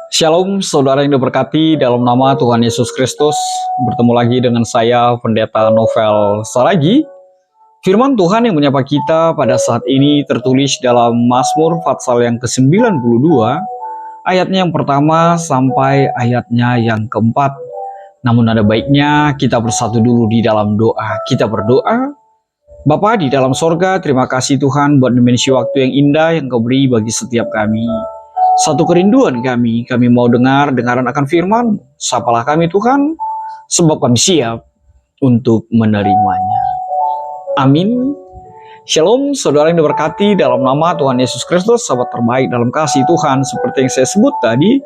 Shalom saudara yang diberkati dalam nama Tuhan Yesus Kristus. Bertemu lagi dengan saya Pendeta Novel Saragi. Firman Tuhan yang menyapa kita pada saat ini tertulis dalam Mazmur Pasal yang ke-92, ayatnya yang pertama sampai ayatnya yang keempat. Namun ada baiknya kita bersatu dulu di dalam doa. Kita berdoa. Bapa di dalam sorga, terima kasih Tuhan buat dimensi waktu yang indah yang Kau beri bagi setiap kami. Satu kerinduan kami mau dengaran akan firman. Sapalah kami Tuhan, sebab kami siap untuk menerimanya. Amin. Shalom saudara yang diberkati dalam nama Tuhan Yesus Kristus, sahabat terbaik dalam kasih Tuhan. Seperti yang saya sebut tadi,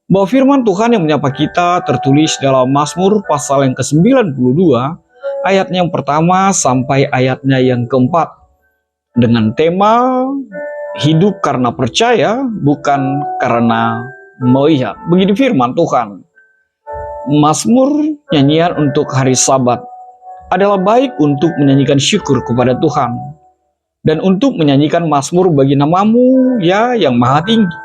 bahwa firman Tuhan yang menyapa kita tertulis dalam Mazmur pasal yang ke-92, ayatnya yang pertama sampai ayatnya yang keempat. Dengan tema hidup karena percaya, bukan karena melihat. Begini firman Tuhan. Mazmur nyanyian untuk hari Sabat adalah baik untuk menyanyikan syukur kepada Tuhan dan untuk menyanyikan mazmur bagi namamu ya yang maha tinggi,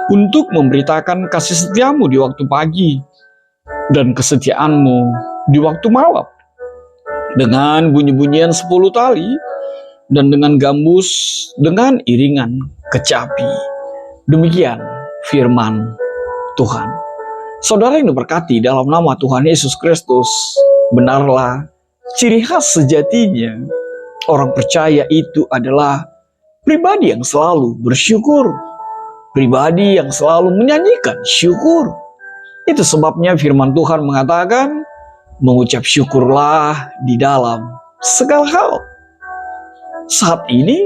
untuk memberitakan kasih setiamu di waktu pagi dan kesetiaanmu di waktu malam, dengan bunyi-bunyian 10 tali dan dengan gambus, dengan iringan kecapi. Demikian firman Tuhan. Saudara yang diberkati dalam nama Tuhan Yesus Kristus, benarlah ciri khas sejatinya orang percaya itu adalah pribadi yang selalu bersyukur, pribadi yang selalu menyanyikan syukur. Itu sebabnya firman Tuhan mengatakan, mengucap syukurlah di dalam segala hal. Saat ini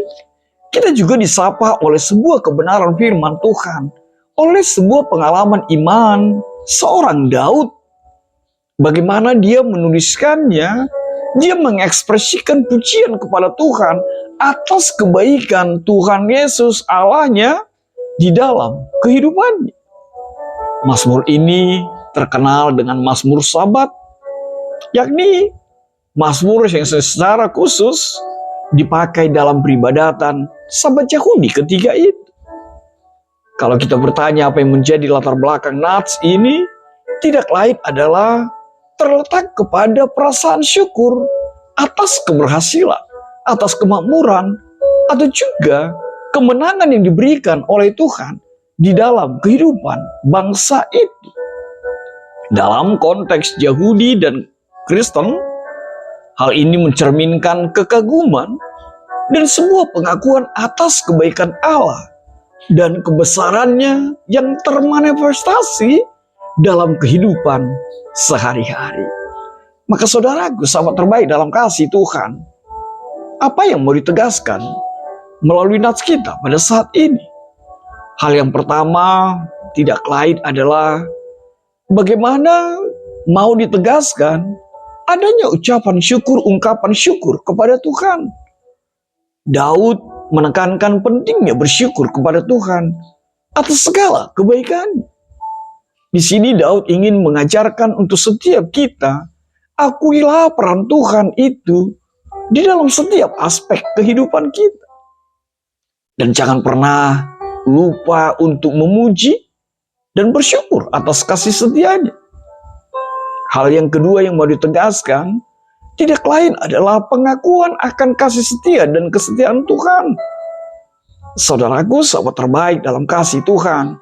kita juga disapa oleh sebuah kebenaran firman Tuhan, oleh sebuah pengalaman iman seorang Daud. Bagaimana dia menuliskannya, dia mengekspresikan pujian kepada Tuhan atas kebaikan Tuhan Yesus Allahnya di dalam kehidupannya. Mazmur ini terkenal dengan Mazmur Sabat, yakni mazmur yang secara khusus dipakai dalam peribadatan Sabat Yahudi ketika itu. Kalau kita bertanya apa yang menjadi latar belakang nats ini, tidak lain adalah terletak kepada perasaan syukur atas keberhasilan, atas kemakmuran, atau juga kemenangan yang diberikan oleh Tuhan di dalam kehidupan bangsa itu. Dalam konteks Yahudi dan Kristen, hal ini mencerminkan kekaguman dan sebuah pengakuan atas kebaikan Allah dan kebesarannya yang termanifestasi dalam kehidupan sehari-hari. Maka saudaraku, sahabat terbaik dalam kasih Tuhan, apa yang mau ditegaskan melalui nats kita pada saat ini? Hal yang pertama tidak lain adalah bagaimana mau ditegaskan adanya ucapan syukur, ungkapan syukur kepada Tuhan. Daud menekankan pentingnya bersyukur kepada Tuhan atas segala kebaikan. Di sini Daud ingin mengajarkan untuk setiap kita, akuilah peran Tuhan itu di dalam setiap aspek kehidupan kita. Dan jangan pernah lupa untuk memuji dan bersyukur atas kasih setianya. Hal yang kedua yang mau ditegaskan, tidak lain adalah pengakuan akan kasih setia dan kesetiaan Tuhan. Saudaraku, sahabat terbaik dalam kasih Tuhan,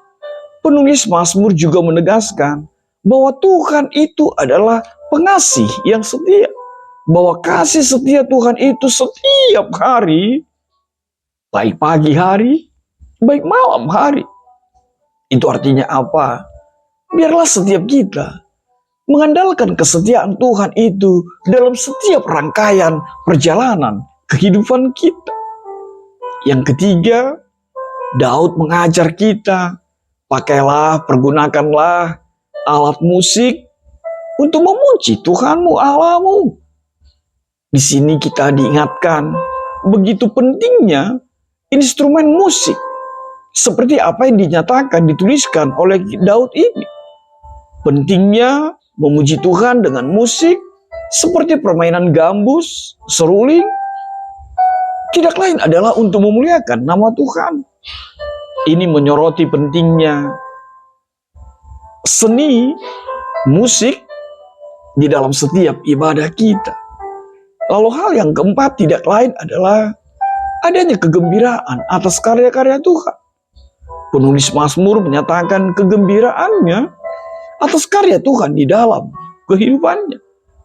penulis Mazmur juga menegaskan bahwa Tuhan itu adalah pengasih yang setia. Bahwa kasih setia Tuhan itu setiap hari, baik pagi hari, baik malam hari. Itu artinya apa? Biarlah setiap kita mengandalkan kesetiaan Tuhan itu dalam setiap rangkaian perjalanan kehidupan kita. Yang ketiga, Daud mengajar kita, pergunakanlah alat musik untuk memuji Tuhanmu Allahmu. Di sini kita diingatkan begitu pentingnya instrumen musik, seperti apa yang dinyatakan, dituliskan oleh Daud ini. Pentingnya memuji Tuhan dengan musik seperti permainan gambus, seruling, tidak lain adalah untuk memuliakan nama Tuhan. Ini menyoroti pentingnya seni, musik di dalam setiap ibadah kita. Lalu hal yang keempat tidak lain adalah adanya kegembiraan atas karya-karya Tuhan. Penulis Mazmur menyatakan kegembiraannya atas karya Tuhan di dalam kehidupannya.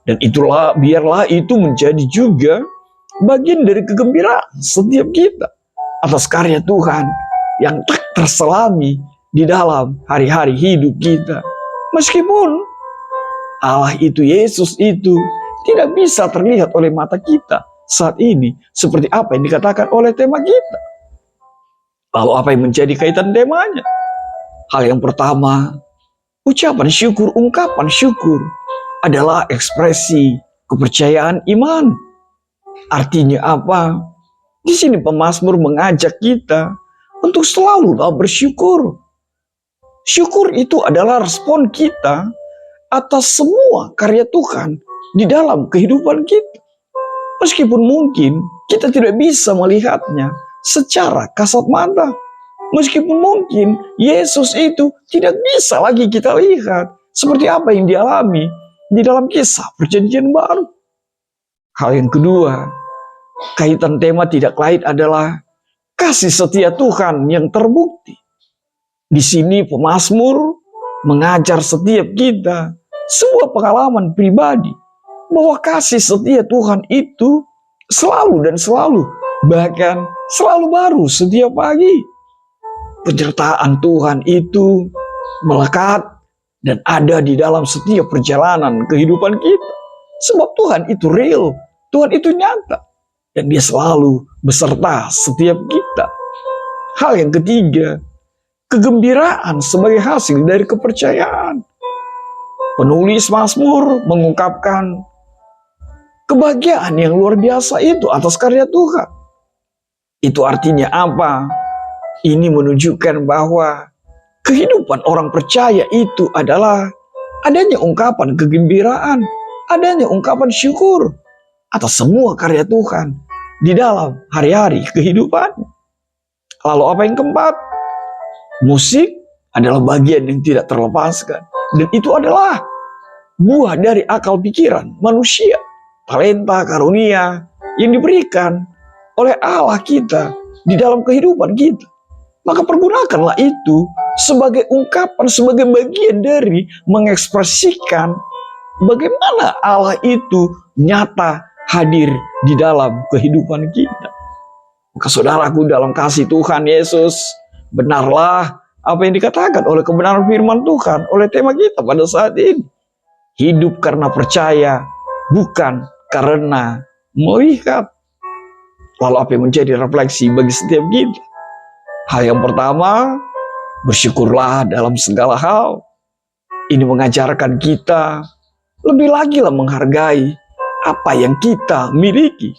Dan itulah, biarlah itu menjadi juga bagian dari kegembiraan setiap kita atas karya Tuhan yang tak terselami di dalam hari-hari hidup kita. Meskipun Allah itu, Yesus itu tidak bisa terlihat oleh mata kita saat ini seperti apa yang dikatakan oleh tema kita. Lalu apa yang menjadi kaitan temanya? Hal yang pertama, ucapan syukur, ungkapan syukur adalah ekspresi kepercayaan iman. Artinya apa? Di sini pemazmur mengajak kita untuk selalu bersyukur. Syukur itu adalah respon kita atas semua karya Tuhan di dalam kehidupan kita. Meskipun mungkin kita tidak bisa melihatnya secara kasat mata. Meskipun mungkin Yesus itu tidak bisa lagi kita lihat seperti apa yang dialami di dalam kisah Perjanjian Baru. Hal yang kedua, kaitan tema tidak lain adalah kasih setia Tuhan yang terbukti. Di sini pemazmur mengajar setiap kita sebuah pengalaman pribadi bahwa kasih setia Tuhan itu selalu dan selalu, bahkan selalu baru setiap pagi. Penyertaan Tuhan itu melekat dan ada di dalam setiap perjalanan kehidupan kita. Sebab Tuhan itu real, Tuhan itu nyata, dan Dia selalu beserta setiap kita. Hal yang ketiga, kegembiraan sebagai hasil dari kepercayaan. Penulis Mazmur mengungkapkan kebahagiaan yang luar biasa itu atas karya Tuhan. Itu artinya apa? Ini menunjukkan bahwa kehidupan orang percaya itu adalah adanya ungkapan kegembiraan, adanya ungkapan syukur atas semua karya Tuhan di dalam hari-hari kehidupan. Lalu apa yang keempat? Musik adalah bagian yang tidak terlepaskan. Dan itu adalah buah dari akal pikiran manusia. Talenta, karunia yang diberikan oleh Allah kita di dalam kehidupan kita. Maka pergunakanlah itu sebagai ungkapan, sebagai bagian dari mengekspresikan bagaimana Allah itu nyata hadir di dalam kehidupan kita. Maka saudaraku dalam kasih Tuhan Yesus, benarlah apa yang dikatakan oleh kebenaran firman Tuhan, oleh tema kita pada saat ini. Hidup karena percaya, bukan karena melihat. Lalu apa yang menjadi refleksi bagi setiap kita? Hal yang pertama, bersyukurlah dalam segala hal. Ini mengajarkan kita lebih lagi menghargai apa yang kita miliki.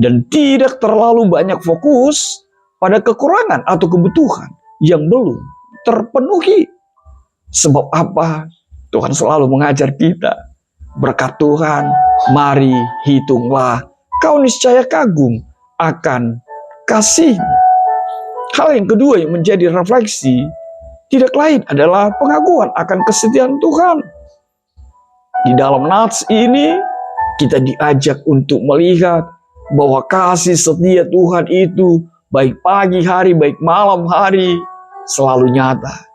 Dan tidak terlalu banyak fokus pada kekurangan atau kebutuhan yang belum terpenuhi. Sebab apa? Tuhan selalu mengajar kita. Berkat Tuhan, mari hitunglah, kau niscaya kagum akan kasih-Nya. Hal yang kedua yang menjadi refleksi tidak lain adalah pengakuan akan kesetiaan Tuhan. Di dalam nats ini kita diajak untuk melihat bahwa kasih setia Tuhan itu baik pagi hari, baik malam hari selalu nyata.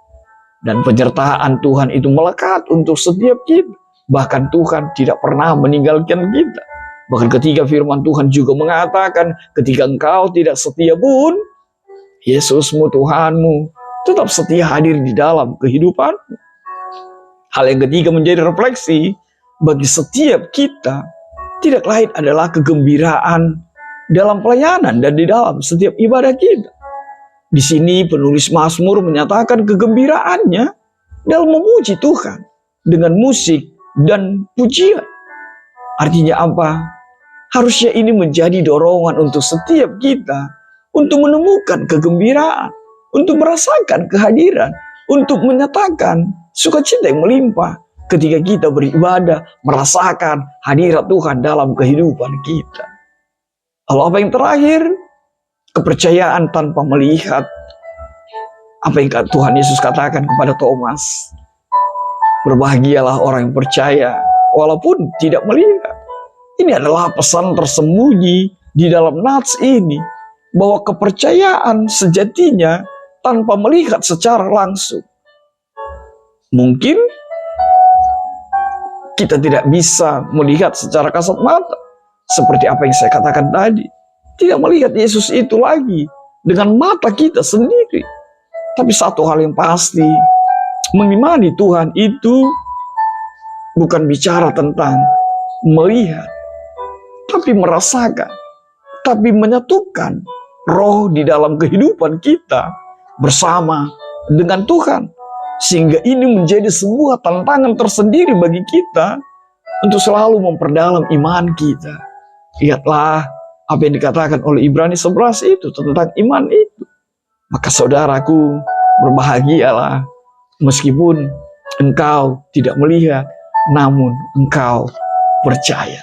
Dan penyertaan Tuhan itu melekat untuk setiap kita. Bahkan Tuhan tidak pernah meninggalkan kita. Bahkan ketika firman Tuhan juga mengatakan, ketika engkau tidak setia pun, Yesusmu, Tuhanmu, tetap setia hadir di dalam kehidupanmu. Hal yang ketiga menjadi refleksi bagi setiap kita, tidak lain adalah kegembiraan dalam pelayanan dan di dalam setiap ibadah kita. Di sini penulis Mazmur menyatakan kegembiraannya dalam memuji Tuhan dengan musik dan pujian. Artinya apa? Harusnya ini menjadi dorongan untuk setiap kita untuk menemukan kegembiraan, untuk merasakan kehadiran, untuk menyatakan sukacita yang melimpah ketika kita beribadah, merasakan hadirat Tuhan dalam kehidupan kita. Lalu apa yang terakhir? Kepercayaan tanpa melihat. Apa yang Tuhan Yesus katakan kepada Thomas? Berbahagialah orang yang percaya walaupun tidak melihat. Ini adalah pesan tersembunyi di dalam nats ini, bahwa kepercayaan sejatinya tanpa melihat secara langsung. Mungkin kita tidak bisa melihat secara kasat mata, seperti apa yang saya katakan tadi. Tidak melihat Yesus itu lagi dengan mata kita sendiri. Tapi satu hal yang pasti, mengimani Tuhan itu bukan bicara tentang melihat, tapi merasakan, tapi menyatukan roh di dalam kehidupan kita bersama dengan Tuhan. Sehingga ini menjadi sebuah tantangan tersendiri bagi kita untuk selalu memperdalam iman kita. Lihatlah apa yang dikatakan oleh Ibrani 11 itu tentang iman itu. Maka saudaraku, berbahagialah meskipun engkau tidak melihat, namun engkau percaya.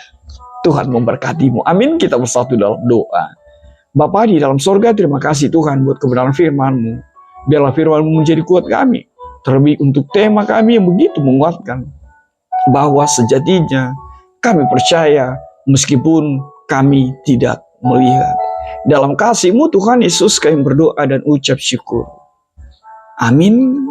Tuhan memberkatimu. Amin. Kita bersatu dalam doa. Bapa di dalam sorga, terima kasih Tuhan buat kebenaran firman-Mu. Biarlah firman-Mu menjadi kuat kami. Terlebih untuk tema kami yang begitu menguatkan, bahwa sejatinya kami percaya meskipun kami tidak melihat. Dalam kasih-Mu Tuhan Yesus kami berdoa dan ucap syukur. Amin.